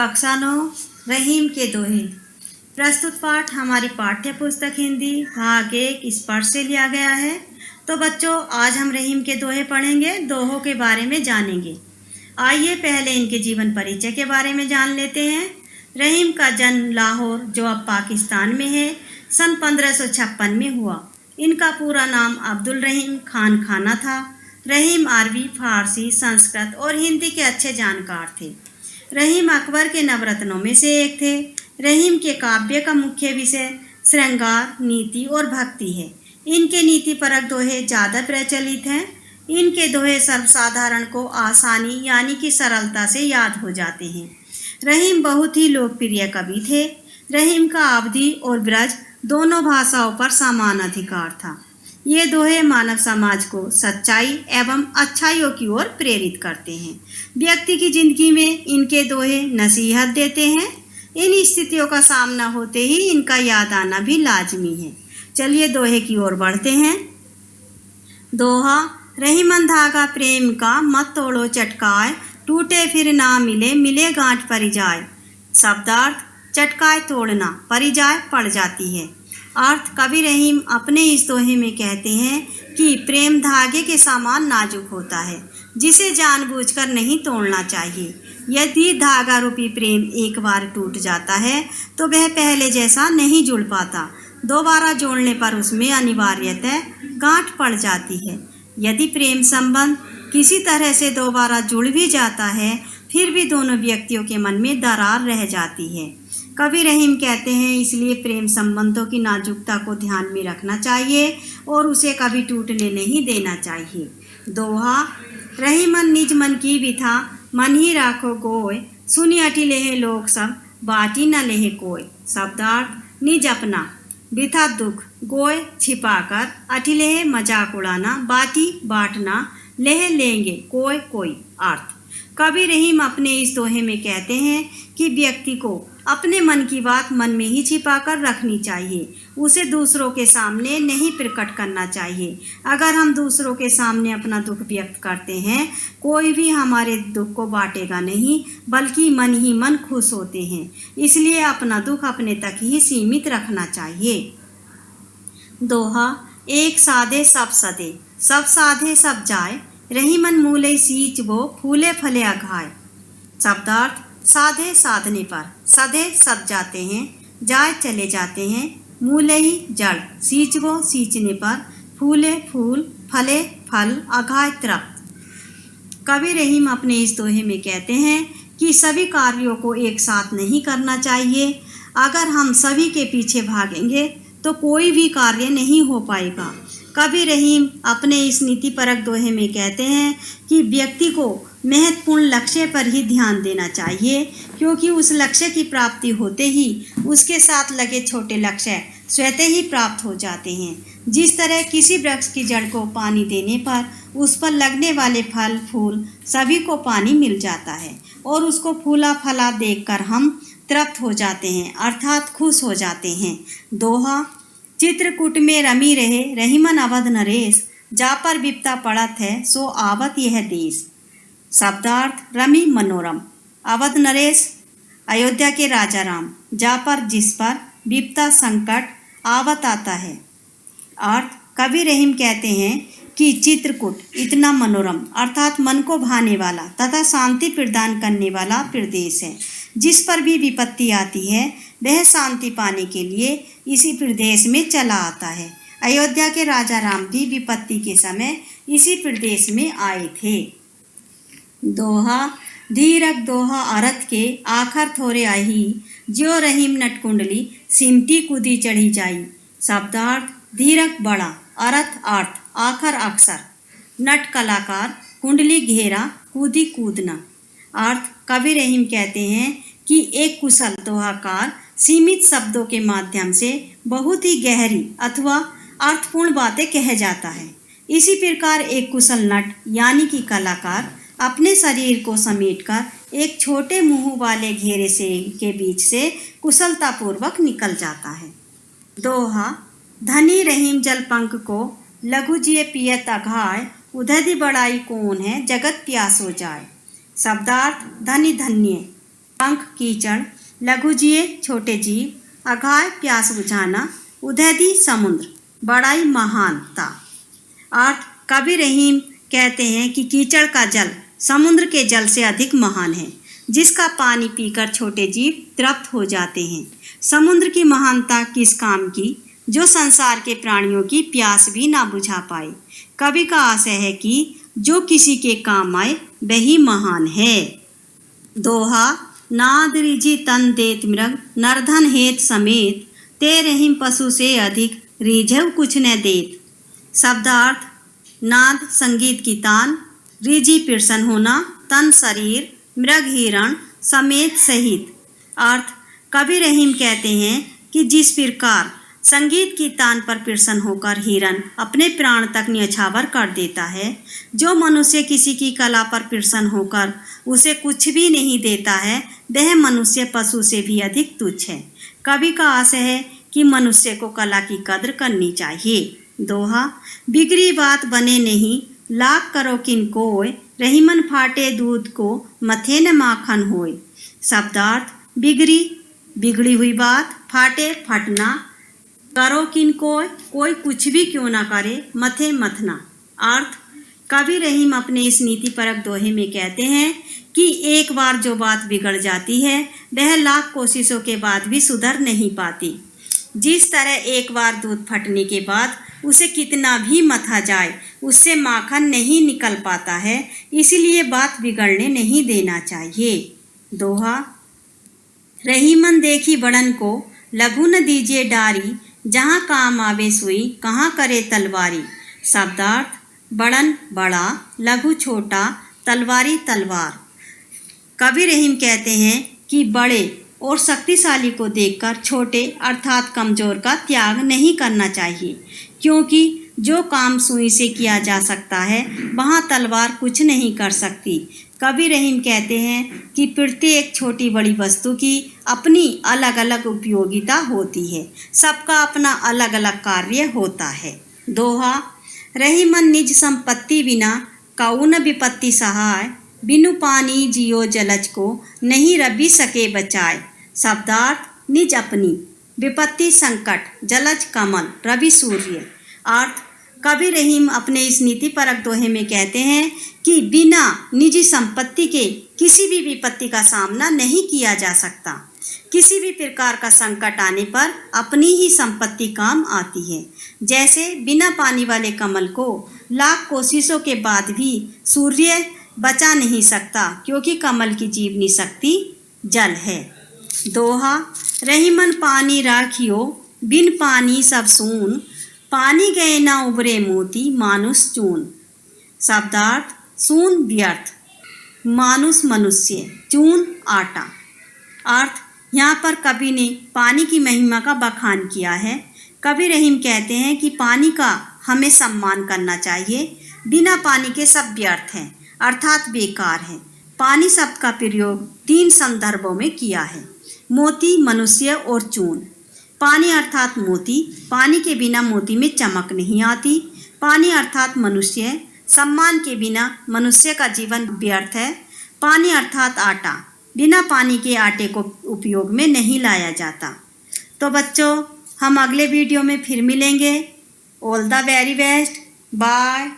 कक्षा 9 रहीम के दोहे। प्रस्तुत पाठ हमारी पाठ्य पुस्तक हिंदी भाग 1 स्पर्श से लिया गया है। तो बच्चों, आज हम रहीम के दोहे पढ़ेंगे, दोहों के बारे में जानेंगे। आइए पहले इनके जीवन परिचय के बारे में जान लेते हैं। रहीम का जन्म लाहौर, जो अब पाकिस्तान में है, सन 1556 में हुआ। इनका पूरा नाम अब्दुल रहीम खान खाना था। रहीम अरबी, फारसी, संस्कृत और हिंदी के अच्छे जानकार थे। रहीम अकबर के नवरत्नों में से एक थे। रहीम के काव्य का मुख्य विषय श्रृंगार, नीति और भक्ति है। इनके नीति परक दोहे ज़्यादा प्रचलित हैं। इनके दोहे सर्वसाधारण को आसानी यानी कि सरलता से याद हो जाते हैं। रहीम बहुत ही लोकप्रिय कवि थे। रहीम का अवधी और ब्रज दोनों भाषाओं पर समान अधिकार था। ये दोहे मानव समाज को सच्चाई एवं अच्छाइयों की ओर प्रेरित करते हैं। व्यक्ति की जिंदगी में इनके दोहे नसीहत देते हैं। इन स्थितियों का सामना होते ही इनका याद आना भी लाजमी है। चलिए दोहे की ओर बढ़ते हैं। दोहा। रहीमन धागा प्रेम का, मत तोड़ो चटकाए, टूटे फिर ना मिले, मिले गांठ परी जाए। शब्दार्थ। चटकाए तोड़ना, परी जाए पड़ जाती है। अर्थ। कवि रहीम अपने इस दोहे में कहते हैं कि प्रेम धागे के समान नाजुक होता है, जिसे जानबूझकर नहीं तोड़ना चाहिए। यदि धागा रूपी प्रेम एक बार टूट जाता है तो वह पहले जैसा नहीं जुड़ पाता। दोबारा जोड़ने पर उसमें अनिवार्यतः गांठ पड़ जाती है। यदि प्रेम संबंध किसी तरह से दोबारा जुड़ भी जाता है, फिर भी दोनों व्यक्तियों के मन में दरार रह जाती है। कवि रहीम कहते हैं इसलिए प्रेम संबंधों की नाजुकता को ध्यान में रखना चाहिए और उसे कभी टूटने नहीं देना चाहिए। दोहा। रहीमन निज मन की विथा, मन ही राखो गोय, सुनी अटी लेहे लोग सब, बाटी न लेहे कोय। शब्दार्थ। निज अपना, विथा दुख, गोय छिपाकर, अटी लेहे मजाक उड़ाना, बाटी बांटना, लेहे लेंगे, कोय कोई। अर्थ। कवि रहीम अपने इस दोहे में कहते हैं कि व्यक्ति को अपने मन की बात मन में ही छिपाकर रखनी चाहिए। उसे दूसरों के सामने नहीं प्रकट करना चाहिए। अगर हम दूसरों के सामने अपना दुख व्यक्त करते हैं, कोई भी हमारे दुख को बांटेगा नहीं, बल्कि मन ही मन खुश होते हैं। इसलिए अपना दुख अपने तक ही सीमित रखना चाहिए। दोहा। एक साधे सब सदे, सब साधे सब जाए, रहीमन मूले सींच वो, फूले फले अघाय। शब्दार्थ। साधे साधने पर, सधे सध जाते हैं, जाए चले जाते हैं, मूले ही जड़, सींच वो सींचने पर, फूले फूल, फले फल, अघाय तृप्त। कवि रहीम अपने इस दोहे में कहते हैं कि सभी कार्यों को एक साथ नहीं करना चाहिए। अगर हम सभी के पीछे भागेंगे तो कोई भी कार्य नहीं हो पाएगा। कवि रहीम अपने इस नीतिपरक दोहे में कहते हैं कि व्यक्ति को महत्वपूर्ण लक्ष्य पर ही ध्यान देना चाहिए, क्योंकि उस लक्ष्य की प्राप्ति होते ही उसके साथ लगे छोटे लक्ष्य स्वतः ही प्राप्त हो जाते हैं। जिस तरह किसी वृक्ष की जड़ को पानी देने पर उस पर लगने वाले फल फूल सभी को पानी मिल जाता है और उसको फूला फला देखकर हम तृप्त हो जाते हैं, अर्थात खुश हो जाते हैं। दोहा। चित्रकूट में रमी रहे, रहीमन अवध नरेश, जा पर विपता पड़त है, सो आवत यह देश। शब्दार्थ। रमी मनोरम, अवध नरेश अयोध्या के राजा राम, जा पर जिस पर विपता संकट आवत आता है। अर्थ। कवि रहीम कहते हैं कि चित्रकूट इतना मनोरम अर्थात मन को भाने वाला तथा शांति प्रदान करने वाला प्रदेश है। जिस पर भी विपत्ति आती है वह शांति पाने के लिए इसी प्रदेश में चला आता है। अयोध्या के राजा राम भी विपत्ति के समय इसी प्रदेश में आए थे। दोहा। धीरक दोहा अरथ के, आखर थोरे आही, ज्यो रहीम नटकुंडली, सिमटी कूदी चढ़ी जाई। शब्दार्थ। धीरक बड़ा, अरथ अर्थ, आखर अक्षर, नट कलाकार, कुंडली घेरा, कूदी कूदना। अर्थ। कवि रहीम कहते हैं कि एक कुशल दोहाकार सीमित शब्दों के माध्यम से बहुत ही गहरी अथवा अर्थपूर्ण बातें कह जाता है। इसी प्रकार एक कुशल नट यानी कि कलाकार अपने शरीर को समेटकर एक छोटे मुंह वाले घेरे से के बीच से कुशलतापूर्वक निकल जाता है। दोहा। धनी रहीम जलपंख को, लघु जिये पियत अघाय, उधधि बड़ाई कौन है, जगत प्यास हो जाए। शब्दार्थ। धनी धन्य, पंख कीचड़, लघु जिये छोटे जीव, अघाय प्यास बुझाना, उदयदी समुद्र, बड़ाई महानता। अर्थ, कवि रहीम कहते हैं कि कीचड़ का जल समुद्र के जल से अधिक महान है, जिसका पानी पीकर छोटे जीव तृप्त हो जाते हैं। समुद्र की महानता किस काम की, जो संसार के प्राणियों की प्यास भी ना बुझा पाए। कवि का आशय है कि जो किसी के काम आए वही महान है। दोहा, नाद रिझि तन देत मृग, नरधन हेत समेत, ते रहीम पशु से अधिक, रिझव कुछ न देत। शब्दार्थ, नाद संगीत की तान, रिझि प्रसन्न होना, तन शरीर, मृग हिरण, समेत सहित। अर्थ, कवि रहीम कहते हैं कि जिस प्रकार संगीत की तान पर प्रसन्न होकर हिरण अपने प्राण तक न्यौछावर कर देता है, जो मनुष्य किसी की कला पर प्रसन्न होकर उसे कुछ भी नहीं देता है, वह मनुष्य पशु से भी अधिक तुच्छ है। कवि का आशय है कि मनुष्य को कला की कद्र करनी चाहिए। दोहा, बिगड़ी बात बने नहीं, लाख करो किन कोय, रहीमन फाटे दूध को, मथे न माखन होय। शब्दार्थ, बिगड़ी हुई बात, फाटे फटना, करो किन कोई कुछ भी क्यों ना करे, मथे मथना। अर्थ, कवि रहीम अपने इस नीतिपरक दोहे में कहते हैं कि एक बार जो बात बिगड़ जाती है वह लाख कोशिशों के बाद भी सुधर नहीं पाती। जिस तरह एक बार दूध फटने के बाद उसे कितना भी मथा जाए उससे माखन नहीं निकल पाता है, इसलिए बात बिगड़ने नहीं देना चाहिए। दोहा, रहीमन देखी बड़न को, लघु न दीजिए डारी, जहाँ काम आवे सुई, कहाँ करे तलवारी। शब्दार्थ, बड़न बड़ा, लघु छोटा, तलवारी तलवार। कवि रहीम कहते हैं कि बड़े और शक्तिशाली को देखकर छोटे अर्थात कमजोर का त्याग नहीं करना चाहिए, क्योंकि जो काम सुई से किया जा सकता है वहाँ तलवार कुछ नहीं कर सकती। कवि रहीम कहते हैं कि प्रत्येक छोटी बड़ी वस्तु की अपनी अलग अलग उपयोगिता होती है, सबका अपना अलग अलग कार्य होता है। दोहा, रहीमन निज संपत्ति बिना, कौन विपत्ति सहाय, बिनु पानी जियो जलज को, नहीं रवि सके बचाए। शब्दार्थ, निज अपनी, विपत्ति संकट, जलज कमल, रवि सूर्य। अर्थ, कवि रहीम अपने इस नीतिपरक दोहे में कहते हैं कि बिना निजी संपत्ति के किसी भी विपत्ति का सामना नहीं किया जा सकता। किसी भी प्रकार का संकट आने पर अपनी ही संपत्ति काम आती है। जैसे बिना पानी वाले कमल को लाख कोशिशों के बाद भी सूर्य बचा नहीं सकता, क्योंकि कमल की जीवनी शक्ति जल है। दोहा, रहीमन पानी राखियो, बिन पानी सब सून, पानी गए ना उबरे मोती, मानुष चून। शब्दार्थ, सून व्यर्थ, मानुष मनुष्य, चून आटा। अर्थ, यहाँ पर कवि ने पानी की महिमा का बखान किया है। कवि रहीम कहते हैं कि पानी का हमें सम्मान करना चाहिए। बिना पानी के सब व्यर्थ हैं, अर्थात बेकार है। पानी शब्द का प्रयोग 3 संदर्भों में किया है, मोती, मनुष्य और चून। पानी अर्थात मोती, पानी के बिना मोती में चमक नहीं आती। पानी अर्थात मनुष्य, सम्मान के बिना मनुष्य का जीवन व्यर्थ है। पानी अर्थात आटा, बिना पानी के आटे को उपयोग में नहीं लाया जाता। तो बच्चों, हम अगले वीडियो में फिर मिलेंगे। All the very best, bye.